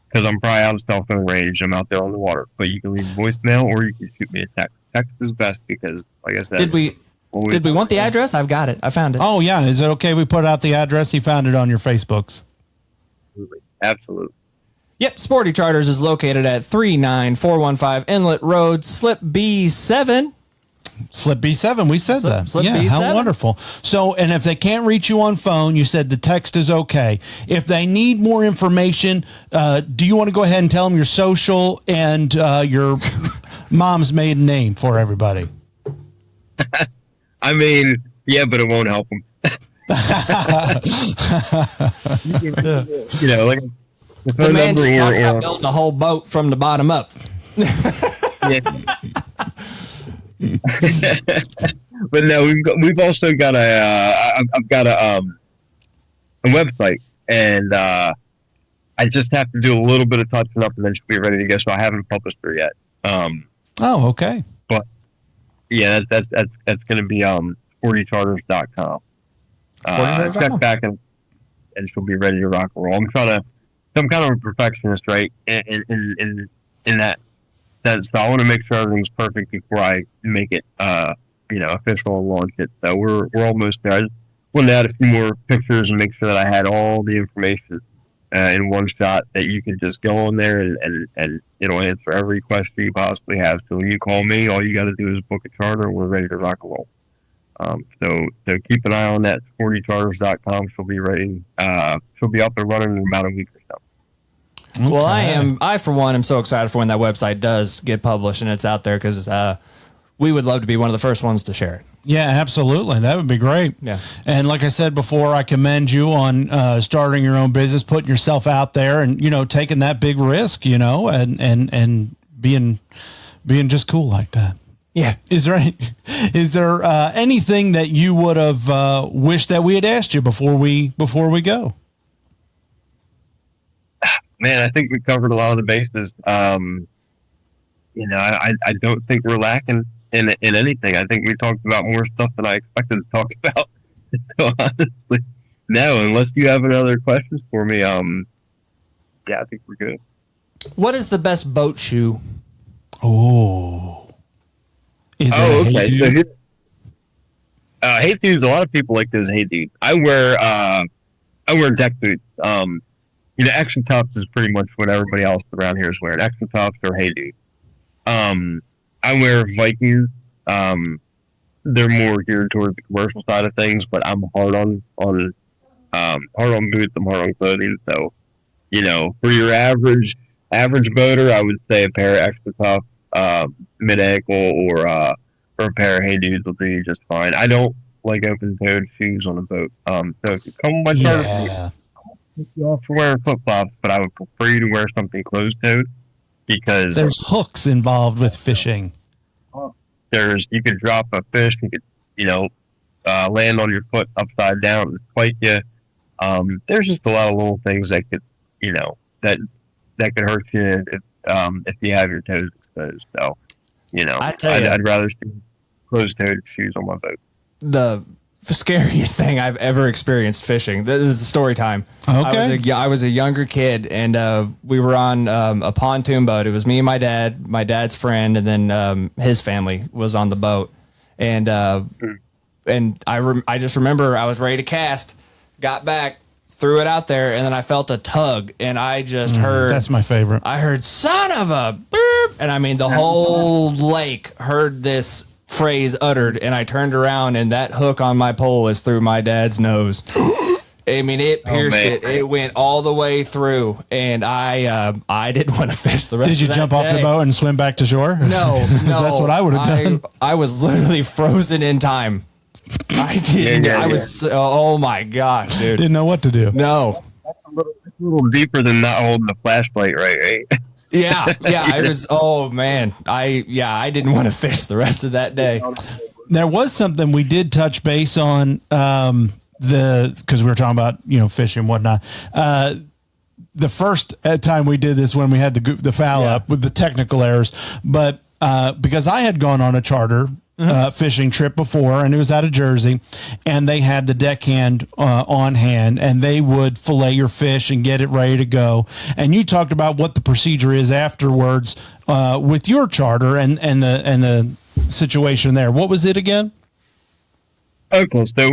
because I'm probably out of cell phone range, I'm out there on the water. But you can leave a voicemail or you can shoot me a text. Text is best because, like I said, Did we want the address? I've got it. I found it. Oh yeah, is it okay we put out the address? He found it on your Facebooks. Absolutely. Yep, Sporty Charters is located at 39415 Inlet Road, Slip B7. Slip B7, we said that. Slip yeah, B7. How wonderful. So, and if they can't reach you on phone, you said the text is okay. If they need more information, do you want to go ahead and tell them your social and your mom's maiden name for everybody? I mean, yeah, but it won't help them. You know, like the man just talked about building a whole boat from the bottom up. But no, we've also got I've got a website, and I just have to do a little bit of touching up, and then she'll be ready to go. So I haven't published her yet. Oh, okay. But yeah, that's going to be sportycharters.com. Check back and she'll be ready to rock and roll. I'm kind of a perfectionist, right? In that sense, so I want to make sure everything's perfect before I make it, official and launch it. So we're almost there. I just wanted to add a few more pictures and make sure that I had all the information in one shot, that you can just go on there and it'll answer every question you possibly have. So when you call me, all you got to do is book a charter, and we're ready to rock and roll. So keep an eye on that. sportycharters.com. She'll be ready. She'll be up and running in about a week or so. Okay. Well, I for one am so excited for when that website does get published and it's out there, because we would love to be one of the first ones to share it. Yeah, absolutely. That would be great. Yeah. And like I said before, I commend you on starting your own business, putting yourself out there, and taking that big risk, and being just cool like that. Yeah. Is there anything that you would have wished that we had asked you before we go? Man, I think we covered a lot of the bases. I don't think we're lacking in anything. I think we talked about more stuff than I expected to talk about. So honestly, no, unless you have any other questions for me, I think we're good. What is the best boat shoe? Oh. Okay. So here, Hey Dudes, a lot of people like those Hey Dudes. I wear deck boots. Extra Tops is pretty much what everybody else around here is wearing. Extra Tops or Hey Dude. I wear Vikings. They're more geared towards the commercial side of things, but I'm hard on boots. I'm hard on clothing. So, for your average boater, I would say a pair of Extra Tops, mid ankle, or a pair of Hey Dudes will do you just fine. I don't like open-toed shoes on a boat. So if you come with my charter, you off for wearing flip-flops, but I would prefer you to wear something closed-toed, because there's hooks involved with fishing. You could drop a fish, you could land on your foot upside down and spike you. There's just a lot of little things that could that could hurt you if you have your toes exposed. So I'd rather see closed-toed shoes on my boat. The scariest thing I've ever experienced fishing. This is story time. Okay. I was a younger kid, and we were on a pontoon boat. It was me and my dad's friend, and then his family was on the boat. And I just remember I was ready to cast, got back, threw it out there, and then I felt a tug, and I just heard... That's my favorite. I heard, son of a boop! And I mean, the whole lake heard this phrase uttered, and I turned around, and that hook on my pole is through my dad's nose. I mean, it pierced it. It went all the way through, and I didn't want to fish the rest of that day. Did you jump off the boat and swim back to shore? No. That's what I would have done. I was literally frozen in time. I didn't. I was. Oh my gosh, dude! Didn't know what to do. No. That's a little deeper than not holding the flashlight, right? Yeah. I was. Oh man. I didn't want to fish the rest of that day. There was something we did touch base on. Because we were talking about fishing and whatnot. The first time we did this, when we had the foul up with the technical errors, but because I had gone on a charter fishing trip before, and it was out of Jersey, and they had the deckhand on hand, and they would fillet your fish and get it ready to go. And you talked about what the procedure is afterwards with your charter and the situation there. What was it again? Okay, so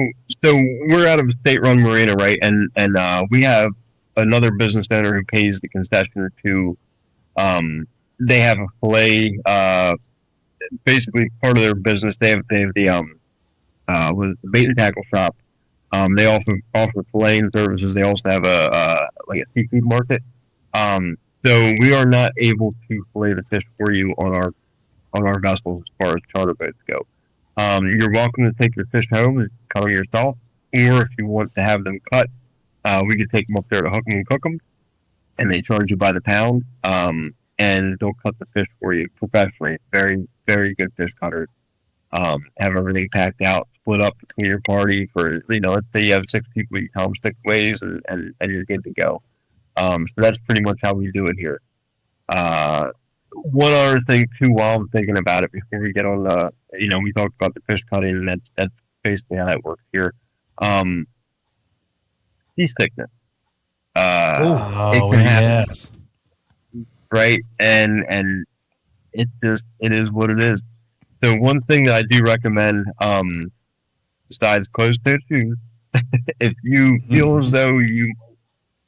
we're out of a state-run marina, right? And we have another business owner who pays the concession to. They have a fillet. Basically, part of their business, they have the was the bait and tackle shop. They also offer filleting services. They also have a like a seafood market. So we are not able to fillet the fish for you on our vessels as far as charter boats go. You're welcome to take your fish home and cut them yourself, or if you want to have them cut, we could take them up there to hook them and cook them, and they charge you by the pound, and they'll cut the fish for you professionally. Very, very good fish cutters. Have everything packed out, split up between your party for, let's say you have 6 people, you tell them 6 ways, and you're good to go. So that's pretty much how we do it here. One other thing too, while I'm thinking about it, before we get on we talked about the fish cutting, and that's basically how that works here. Seasickness. It can happen, yes. right? And it is what it is. So one thing that I do recommend, besides closed-toe shoes, if you feel as though you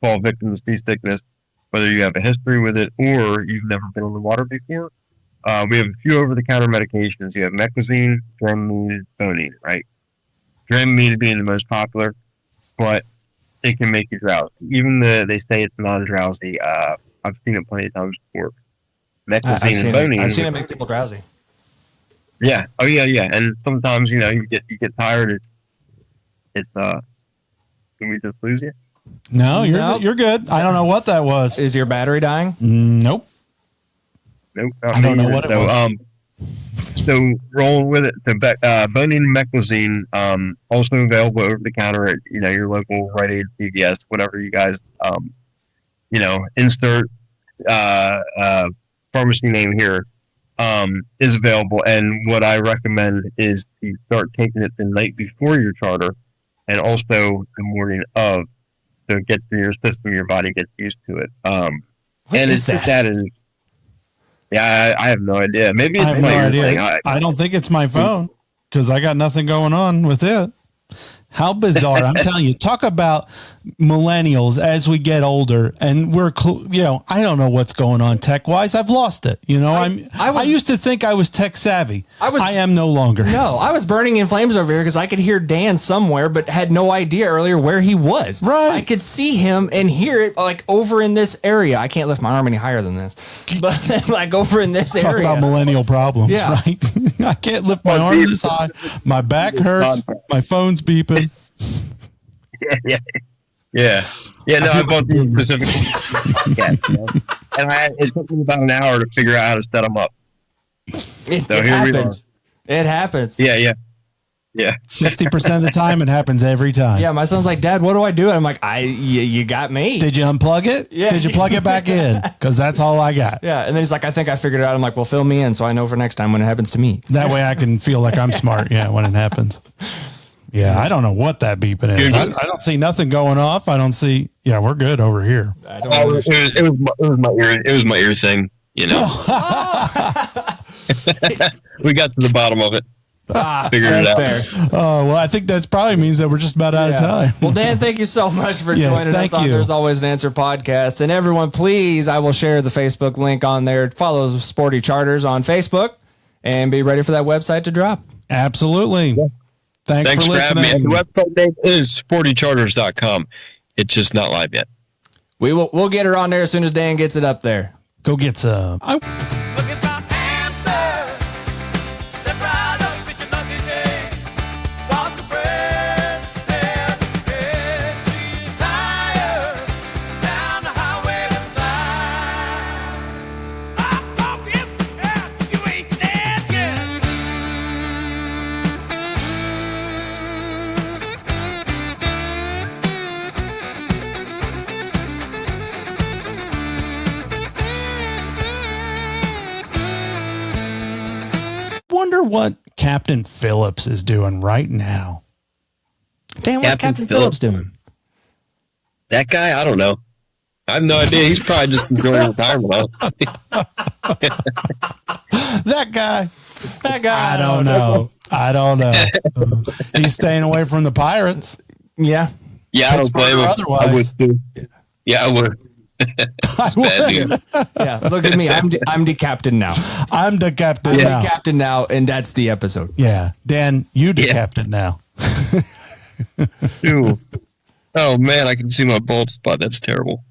fall victim to seasickness, whether you have a history with it or you've never been on the water before, we have a few over-the-counter medications. You have meclizine, Dramamine, Bonine, right? Dramamine being the most popular, but it can make you drowsy. Even they say it's non-drowsy. I've seen it plenty of times before. Meclizine and Bonine. I've seen it make people drowsy. Yeah. Oh yeah, yeah. And sometimes you get tired. It's can we just lose you? No, you're good. I don't know what that was. Is your battery dying? Nope. I don't know what it was. So rolling with it. So Bonine and Meclizine, also available over the counter at your local Rite Aid, CVS, whatever you guys insert pharmacy name here, is available. And what I recommend is to start taking it the night before your charter, and also the morning of, so it gets through your system, your body gets used to it. And it's just added. Yeah, I have no idea. Maybe it's my ear thing. I don't think it's my phone because I got nothing going on with it. How bizarre. I'm telling you, talk about millennials as we get older, and we're, I don't know what's going on tech wise. I've lost it. I used to think I was tech savvy. I am no longer. No, I was burning in flames over here because I could hear Dan somewhere, but had no idea earlier where he was. Right. I could see him and hear it like over in this area. I can't lift my arm any higher than this, but like over in this area. Talk about millennial problems, right? I can't lift my arm this high. My back hurts. My phone's beeping. Yeah. No, I bought these specifically. And it took me about an hour to figure out how to set them up. It happens. It happens. Yeah. 60% of the time, it happens every time. Yeah, my son's like, Dad, what do I do? And I'm like, you got me. Did you unplug it? Yeah. Did you plug it back in? Because that's all I got. Yeah, and then he's like, I think I figured it out. I'm like, well, fill me in so I know for next time when it happens to me. That way I can feel like I'm smart, when it happens. Yeah, I don't know what that beeping is. I don't see nothing going off. I don't see. Yeah, we're good over here. It was my ear thing. We got to the bottom of it. Figured it out. Fair. Oh, well, I think that probably means that we're just about out of time. Well, Dan, thank you so much for joining us on There's Always an Answer podcast. And everyone, please, I will share the Facebook link on there. Follow Sporty Charters on Facebook and be ready for that website to drop. Absolutely. Yeah. Thanks for listening. Having me. The website name is sportycharters.com. It's just not live yet. We'll get her on there as soon as Dan gets it up there. Go get some. Wonder what Captain Phillips is doing right now. Dan, what's Captain Phillips doing? That guy, I don't know. I have no idea. He's probably just enjoying retirement. That guy. Back out. I don't know. He's staying away from the Pirates. Yeah. Yeah, I don't blame him. Otherwise. I would too. Yeah, I would. I would. Yeah. Look at me. I'm the captain now. I'm the captain now. The captain now, and that's the episode. Yeah. Dan, you the captain now. Ew. Oh, man, I can see my bald spot. That's terrible.